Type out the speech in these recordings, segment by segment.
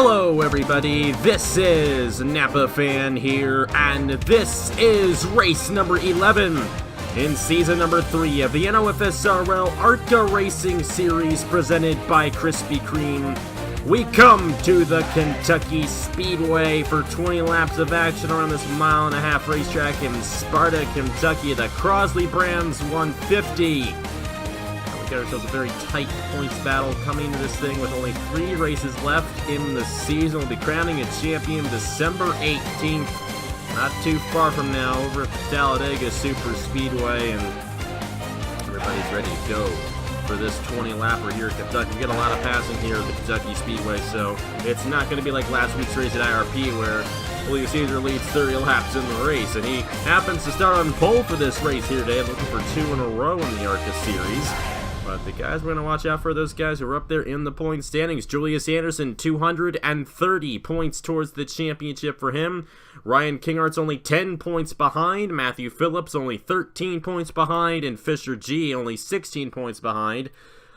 Hello everybody, this is Napa Fan here, and this is race number 11 in season number 3 of the NOFSRL ARCA Racing Series presented by Krispy Kreme. We come to the Kentucky Speedway for 20 laps of action around this mile-and-a-half racetrack in Sparta, Kentucky. The Crosley Brands 150. We got ourselves a very tight points battle coming into this thing with only 3 races left in the season. We'll be crowning a champion December 18th, not too far from now, over at the Talladega Super Speedway, and everybody's ready to go for this 20-lapper here at Kentucky. We get a lot of passing here at the Kentucky Speedway, so it's not going to be like last week's race at IRP where Julius Anderson leads 30 laps in the race, and he happens to start on pole for this race here today, looking for 2 in a row in the ARCA Series. But the guys we're going to watch out for, those guys who are up there in the point standings. Julius Anderson, 230 points towards the championship for him. Ryan Kinghart's only 10 points behind. Matthew Phillips only 13 points behind. And Fisher G only 16 points behind.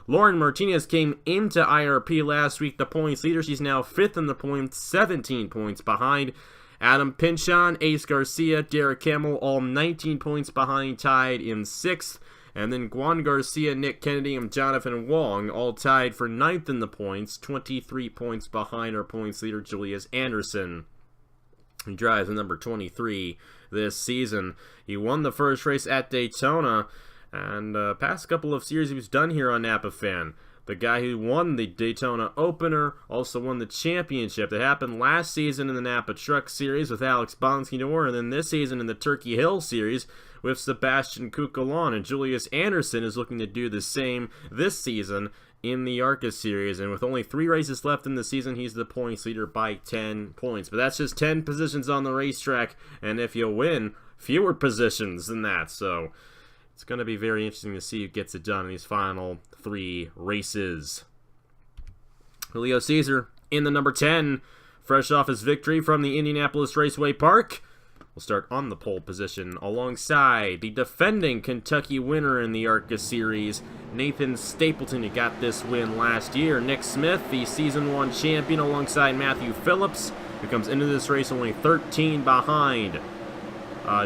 Lauren Martinez came into IRP last week, the points leader. She's now 5th in the points, 17 points behind. Adam Pinchon, Ace Garcia, Derek Hamill, all 19 points behind, tied in 6th. And then Juan Garcia, Nick Kennedy, and Jonathan Wong all tied for 9th in the points, 23 points behind our points leader, Julius Anderson. He drives the number 23 this season. He won the first race at Daytona, and past couple of series he was done here on Napa Fan. The guy who won the Daytona opener also won the championship. That happened last season in the Napa Truck Series with Alex Bonskidor, and then this season in the Turkey Hill Series with Sebastian Cucalon. And Julius Anderson is looking to do the same this season in the ARCA Series. And with only 3 races left in the season, he's the points leader by 10 points. But that's just 10 positions on the racetrack, and if you win, fewer positions than that. So it's going to be very interesting to see who gets it done in these final 3 races. Julio Cesar in the number 10, fresh off his victory from the Indianapolis Raceway Park. We'll start on the pole position alongside the defending Kentucky winner in the ARCA Series, Nathan Stapleton, who got this win last year. Nick Smith, the Season 1 champion, alongside Matthew Phillips, who comes into this race only 13 behind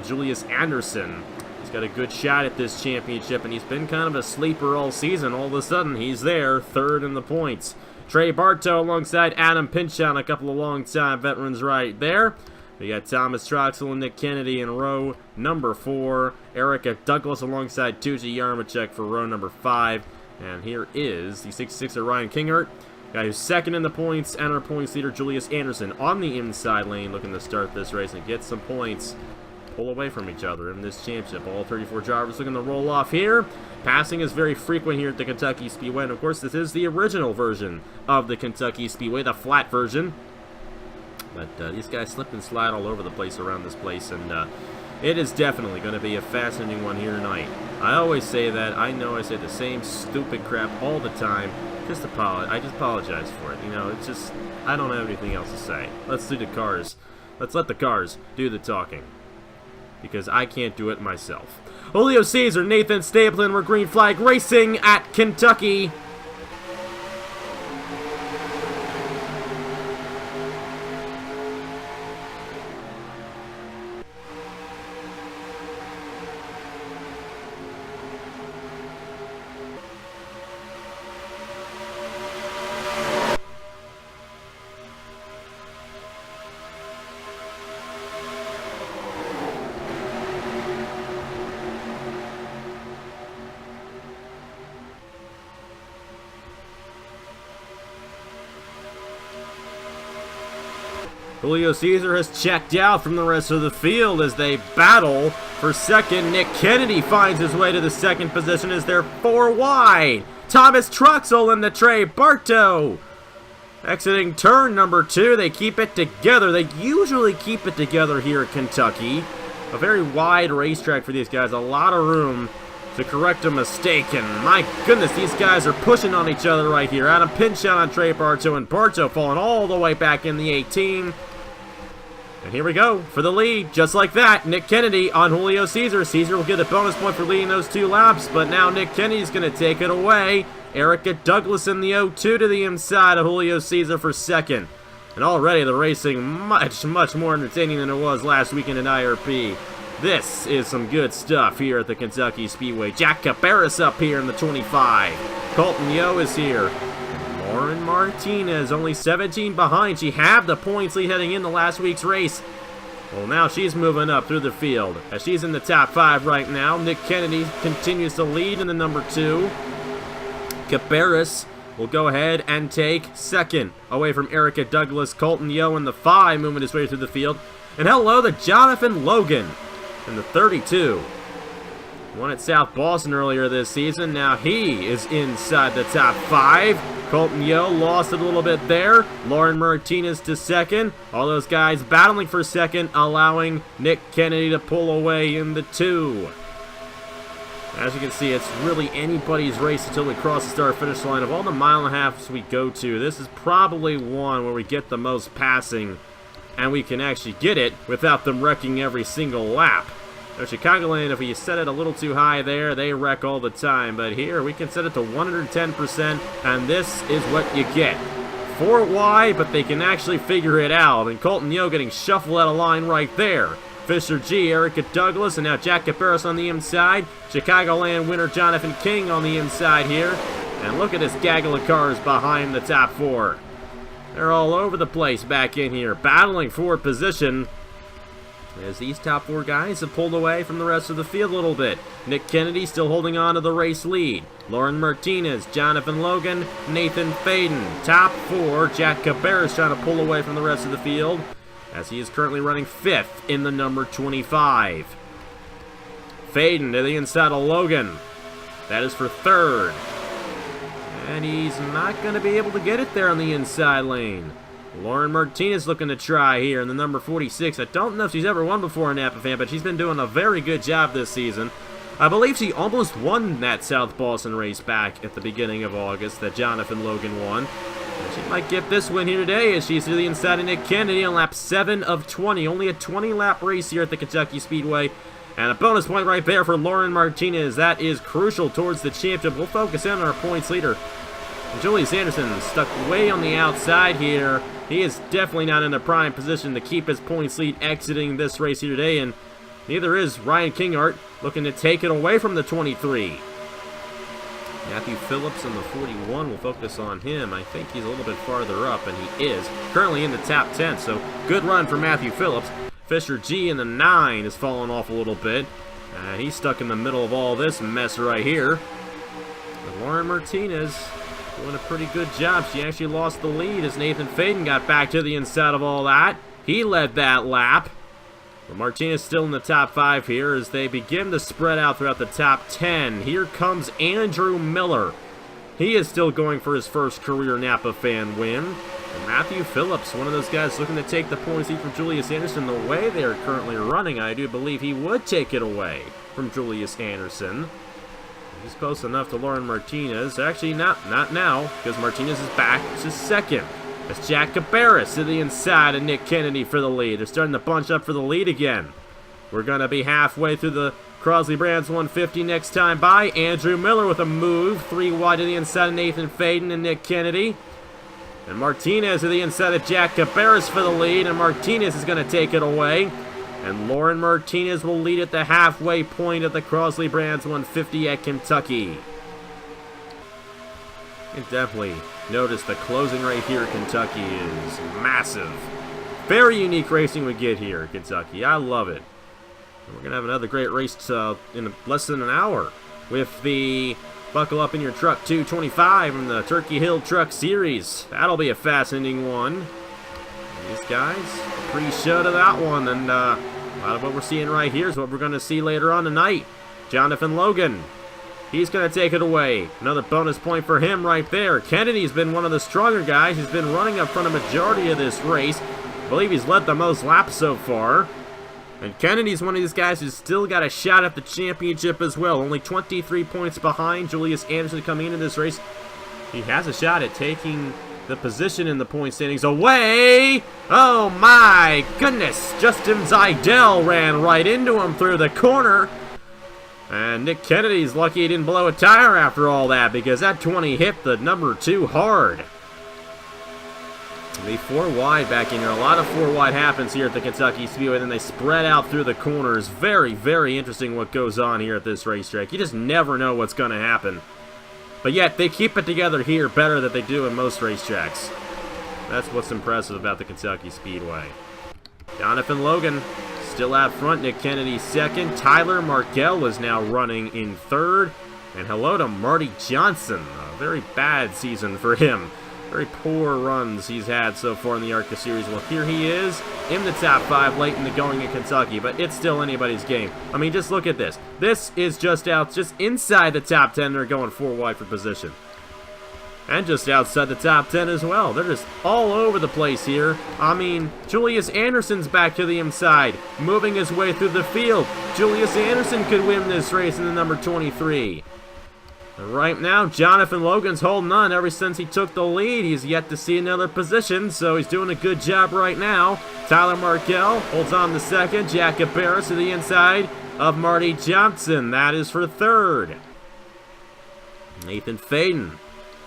Julius Anderson. He's got a good shot at this championship, and he's been kind of a sleeper all season. All of a sudden, he's there, 3rd in the points. Trey Bartow alongside Adam Pinchon, a couple of long-time veterans right there. We got Thomas Troxell and Nick Kennedy in row number 4. Erica Douglas alongside Tuji Yarmachek for row number 5. And here is the 66er Ryan Kinghart, guy who's 2nd in the points, and our points leader Julius Anderson on the inside lane, looking to start this race and get some points, pull away from each other in this championship. All 34 drivers looking to roll off here. Passing is very frequent here at the Kentucky Speedway, and of course this is the original version of the Kentucky Speedway, the flat version. But these guys slip and slide all over the place around this place, and it is definitely going to be a fascinating one here tonight. I always say that. I know I say the same stupid crap all the time. I just apologize for it. You know, it's just, I don't have anything else to say. Let's do the cars. Let's let the cars do the talking, because I can't do it myself. Julio Cesar, Nathan Stapleton, we're Green Flag Racing at Kentucky. Julio Cesar has checked out from the rest of the field as they battle for 2nd. Nick Kennedy finds his way to the 2nd position as they're 4 wide. Thomas Troxell and the Trey Bartow exiting turn number 2. They keep it together. They usually keep it together here at Kentucky. A very wide racetrack for these guys. A lot of room to correct a mistake, and my goodness, these guys are pushing on each other right here. Adam Pinchon on Trey Bartow, and Bartow falling all the way back in the 18. And here we go for the lead, just like that. Nick Kennedy on Julio Cesar. Cesar will get a bonus point for leading those 2 laps, but now Nick Kennedy's going to take it away. Erica Douglas in the 0-2 to the inside of Julio Cesar for 2nd. And already the racing much more entertaining than it was last weekend at IRP. This is some good stuff here at the Kentucky Speedway. Jack Cabarrus up here in the 25. Colton Yo is here. Lauren Martinez only 17 behind. She had the points lead heading into last week's race. Well, now she's moving up through the field. As she's in the top 5 right now. Nick Kennedy continues to lead in the number 2. Cabarrus will go ahead and take second away from Erica Douglas. Colton Yo in the 5 moving his way through the field. And hello to Jonathan Logan in the 32. Won at South Boston earlier this season. Now he is inside the top 5. Colton Yo lost it a little bit there. Lauren Martinez to second. All those guys battling for second, allowing Nick Kennedy to pull away in the 2. As you can see, it's really anybody's race until we cross the start-finish line. Of all the mile-and-a-halfs we go to, this is probably one where we get the most passing, and we can actually get it without them wrecking every single lap. Now, Chicagoland, if we set it a little too high there, they wreck all the time. But here, we can set it to 110%, and this is what you get. 4 wide, but they can actually figure it out. And Colton Yo getting shuffled out of line right there. Fisher G, Erica Douglas, and now Jack Cabarrus on the inside. Chicagoland winner Jonathan King on the inside here. And look at this gaggle of cars behind the top 4. They're all over the place back in here, battling for position. As these top 4 guys have pulled away from the rest of the field a little bit. Nick Kennedy still holding on to the race lead. Lauren Martinez, Jonathan Logan, Nathan Faden. Top 4, Jack Cabarrus trying to pull away from the rest of the field, as he is currently running 5th in the number 25. Faden to the inside of Logan. That is for 3rd. And he's not going to be able to get it there on the inside lane. Lauren Martinez looking to try here in the number 46. I don't know if she's ever won before in Napa Fan, but she's been doing a very good job this season. I believe she almost won that South Boston race back at the beginning of August that Jonathan Logan won. And she might get this win here today as she's to the inside of Nick Kennedy on lap 7 of 20. Only a 20-lap race here at the Kentucky Speedway. And a bonus point right there for Lauren Martinez. That is crucial towards the championship. We'll focus in on our points leader. Julius Anderson stuck way on the outside here. He is definitely not in a prime position to keep his points lead exiting this race here today, and neither is Ryan Kingart, looking to take it away from the 23. Matthew Phillips in the 41, we'll focus on him. I think he's a little bit farther up, and he is currently in the top 10, so good run for Matthew Phillips. Fisher G in the 9 has fallen off a little bit. He's stuck in the middle of all this mess right here. But Lauren Martinez doing a pretty good job. She actually lost the lead as Nathan Faden got back to the inside of all that. He led that lap. But Martinez still in the top 5 here as they begin to spread out throughout the top 10. Here comes Andrew Miller. He is still going for his first career Napa Fan win. And Matthew Phillips, one of those guys looking to take the points lead from Julius Anderson. The way they're currently running, I do believe he would take it away from Julius Anderson. He's close enough to Lauren Martinez. Actually, not now, because Martinez is back to second. It's Jack Cabarrus to the inside of Nick Kennedy for the lead. They're starting to bunch up for the lead again. We're going to be halfway through the Crosley Brands 150 next time by. Andrew Miller with a move. 3 wide to the inside of Nathan Faden and Nick Kennedy. And Martinez to the inside of Jack Cabarrus for the lead. And Martinez is going to take it away. And Lauren Martinez will lead at the halfway point of the Crosley Brands 150 at Kentucky. You can definitely notice the closing right here at Kentucky is massive. Very unique racing we get here at Kentucky. I love it. And we're going to have another great race in less than an hour with the Buckle Up in Your Truck 225 from the Turkey Hill Truck Series. That'll be a fascinating one. These guys pre-show to that one, and a lot of what we're seeing right here is what we're going to see later on tonight. Jonathan Logan, he's going to take it away. Another bonus point for him right there. Kennedy's been one of the stronger guys. He's been running up front a majority of this race. I believe he's led the most laps so far. And Kennedy's one of these guys who's still got a shot at the championship as well. Only 23 points behind Julius Anderson coming into this race. He has a shot at taking the position in the point standings away. Oh my goodness. Justin Zidell ran right into him through the corner. And Nick Kennedy's lucky he didn't blow a tire after all that, because that 20 hit the number 2 hard. The 4 wide back in here. A lot of 4 wide happens here at the Kentucky Speedway. Then they spread out through the corners. Very, very interesting what goes on here at this racetrack. You just never know what's going to happen. But yet, they keep it together here better than they do in most racetracks. That's what's impressive about the Kentucky Speedway. Jonathan Logan still out front. Nick Kennedy second. Tyler Markell is now running in third. And hello to Marty Johnson. A very bad season for him. Very poor runs he's had so far in the ARCA Series. Well, here he is in the top 5 late in the going in Kentucky, but it's still anybody's game. I mean, just look at this. This is just inside the top 10. They're going 4 wide for position. And just outside the top 10 as well. They're just all over the place here. I mean, Julius Anderson's back to the inside, moving his way through the field. Julius Anderson could win this race in the number 23. Right now, Jonathan Logan's holding on ever since he took the lead. He's yet to see another position, so he's doing a good job right now. Tyler Markell holds on to second. Jack Cabarrus to the inside of Marty Johnson. That is for third. Nathan Faden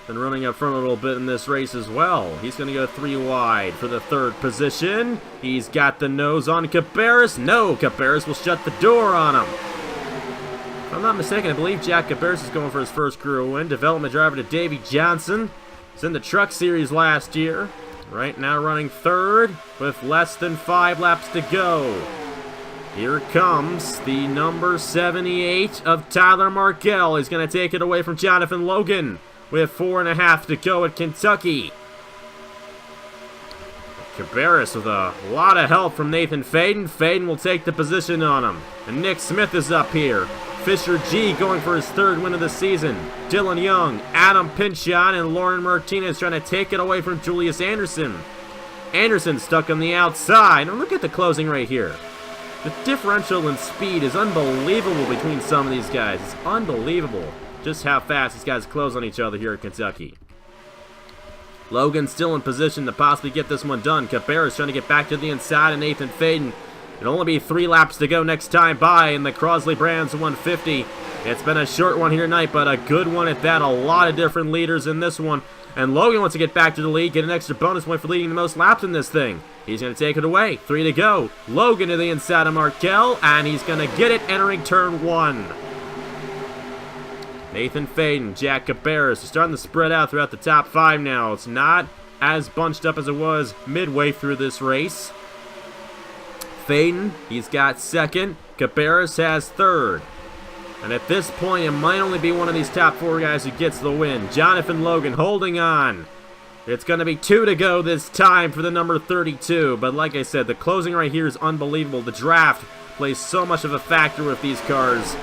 been running up front a little bit in this race as well. He's going to go 3 wide for the third position. He's got the nose on Cabarrus. No, Cabarrus will shut the door on him. If I'm not mistaken, I believe Jack Cabarrus is going for his first career win. Development driver to Davey Johnson. He's in the Truck Series last year. Right now running third with less than 5 laps to go. Here comes the number 78 of Tyler Markell. He's going to take it away from Jonathan Logan with 4.5 to go at Kentucky. Cabarrus with a lot of help from Nathan Faden. Faden will take the position on him. And Nick Smith is up here. Fisher G going for his 3rd win of the season. Dylan Young, Adam Pinchon, and Lauren Martinez trying to take it away from Julius Anderson. Anderson stuck on the outside. And look at the closing right here. The differential in speed is unbelievable between some of these guys. It's unbelievable just how fast these guys close on each other here at Kentucky. Logan still in position to possibly get this one done. Cabarrus trying to get back to the inside of Nathan Faden. It'll only be 3 laps to go next time by in the Crosley Brands 150. It's been a short one here tonight, but a good one at that. A lot of different leaders in this one. And Logan wants to get back to the lead, get an extra bonus point for leading the most laps in this thing. He's going to take it away. 3 to go. Logan to the inside of Markell, and he's going to get it entering turn 1. Nathan Faden, Jack Cabarrus are starting to spread out throughout the top 5 now. It's not as bunched up as it was midway through this race. Faden, he's got second. Cabarrus has third. And at this point, it might only be one of these top 4 guys who gets the win. Jonathan Logan holding on. It's going to be 2 to go this time for the number 32. But like I said, the closing right here is unbelievable. The draft plays so much of a factor with these cars.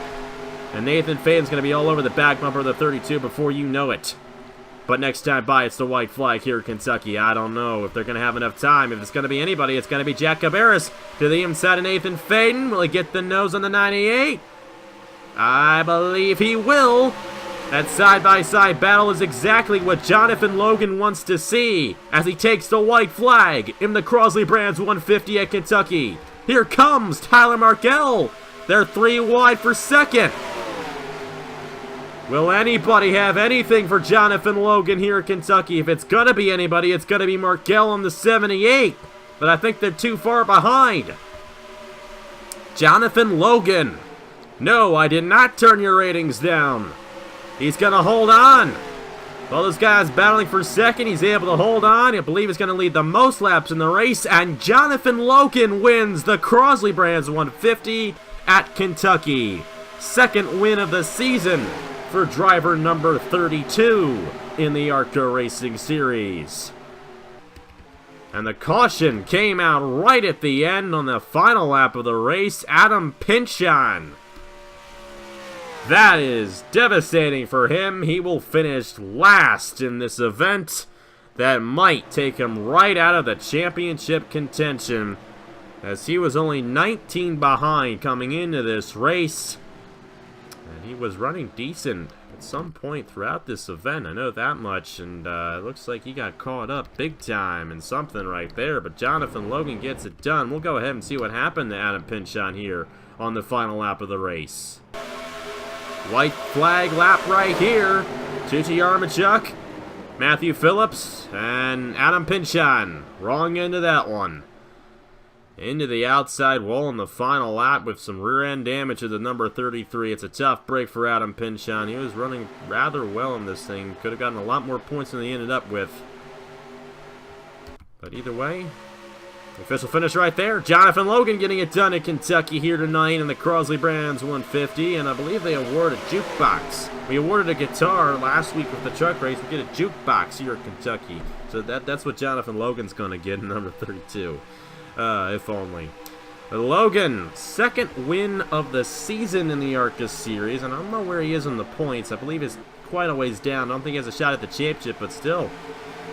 And Nathan Faden's going to be all over the back bumper of the 32 before you know it. But next time by, it's the white flag here in Kentucky. I don't know if they're going to have enough time. If it's going to be anybody, it's going to be Jack Cabarrus to the inside of Nathan Faden. Will he get the nose on the 98? I believe he will. That side-by-side battle is exactly what Jonathan Logan wants to see as he takes the white flag in the Crosley Brands 150 at Kentucky. Here comes Tyler Markell. They're 3 wide for second. Will anybody have anything for Jonathan Logan here at Kentucky? If it's going to be anybody, it's going to be Markell on the 78. But I think they're too far behind. Jonathan Logan. No, I did not turn your ratings down. He's going to hold on. All those guys battling for second, he's able to hold on. I believe he's going to lead the most laps in the race. And Jonathan Logan wins the Crosley Brands 150 at Kentucky. 2nd win of the season for driver number 32 in the ARCA Racing Series. And the caution came out right at the end on the final lap of the race. Adam Pinchon. That is devastating for him. He will finish last in this event. That might take him right out of the championship contention, as he was only 19 behind coming into this race. And he was running decent at some point throughout this event, I know that much, and it looks like he got caught up big time in something right there, but Jonathan Logan gets it done. We'll go ahead and see what happened to Adam Pinchon here on the final lap of the race. White flag lap right here. Tucci Armachuk Matthew Phillips and Adam Pinchon. Wrong end of that one. Into the outside wall in the final lap with some rear end damage to the number 33. It's a tough break for Adam Pinchon. He was running rather well in this thing. Could have gotten a lot more points than he ended up with. But either way, the official finish right there. Jonathan Logan getting it done at Kentucky here tonight in the Crosley Brands 150. And I believe they awarded a jukebox. We awarded a guitar last week with the truck race. We get a jukebox here at Kentucky. So that's what Jonathan Logan's going to get in number 32. If only. But Logan, second win of the season in the ARCA Series, and I don't know where he is in the points. I believe he's quite a ways down. I don't think he has a shot at the championship, but still,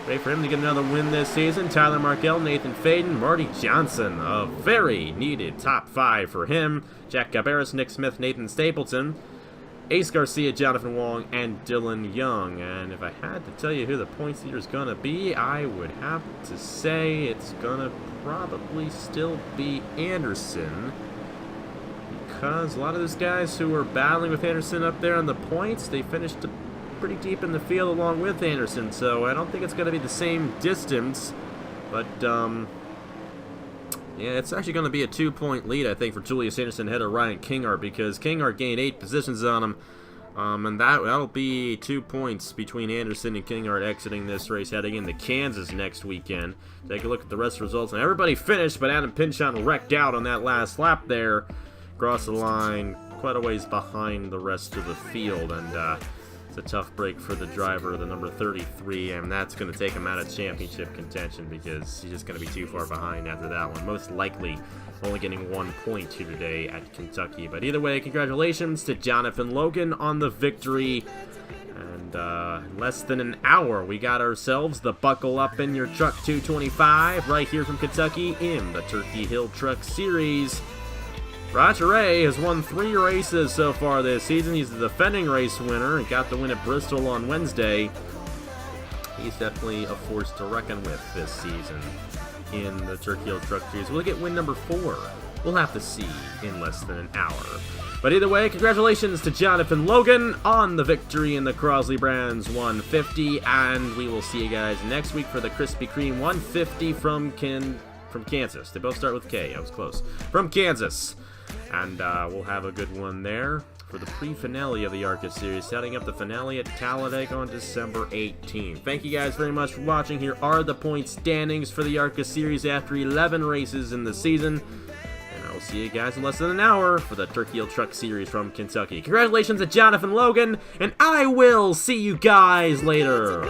ready for him to get another win this season. Tyler Markell, Nathan Faden, Marty Johnson, a very needed top 5 for him. Jack Gabaris, Nick Smith, Nathan Stapleton, Ace Garcia, Jonathan Wong, and Dylan Young. And if I had to tell you who the points leader is going to be, I would have to say it's going to probably still be Anderson. Because a lot of those guys who were battling with Anderson up there on the points, they finished pretty deep in the field along with Anderson. So I don't think it's going to be the same distance. But, yeah, it's actually going to be a 2-point lead, I think, for Julius Anderson ahead of Ryan Kinghart, because Kinghart gained 8 positions on him. And that'll be 2 points between Anderson and Kinghart exiting this race, heading into Kansas next weekend. Take a look at the rest of the results. And everybody finished, but Adam Pinchon wrecked out on that last lap there. Across the line, quite a ways behind the rest of the field. And it's a tough break for the driver, the number 33, and that's going to take him out of championship contention because he's just going to be too far behind after that one. Most likely only getting 1 point here today at Kentucky. But either way, congratulations to Jonathan Logan on the victory. And in less than an hour, we got ourselves the Buckle Up in Your Truck 225 right here from Kentucky in the Turkey Hill Truck Series. Roger Ray has won 3 races so far this season. He's the defending race winner and got the win at Bristol on Wednesday. He's definitely a force to reckon with this season in the Turkey Hill Truck Series. Will he get win number 4? We'll have to see in less than an hour. But either way, congratulations to Jonathan Logan on the victory in the Crosley Brands 150. And we will see you guys next week for the Krispy Kreme 150 from Kansas. They both start with K. I was close. From Kansas. And we'll have a good one there for the pre-finale of the ARCA Series, setting up the finale at Talladega on December 18th. Thank you guys very much for watching. Here are the point standings for the ARCA Series after 11 races in the season. And I will see you guys in less than an hour for the Turkey Hill Truck Series from Kentucky. Congratulations to Jonathan Logan, and I will see you guys later.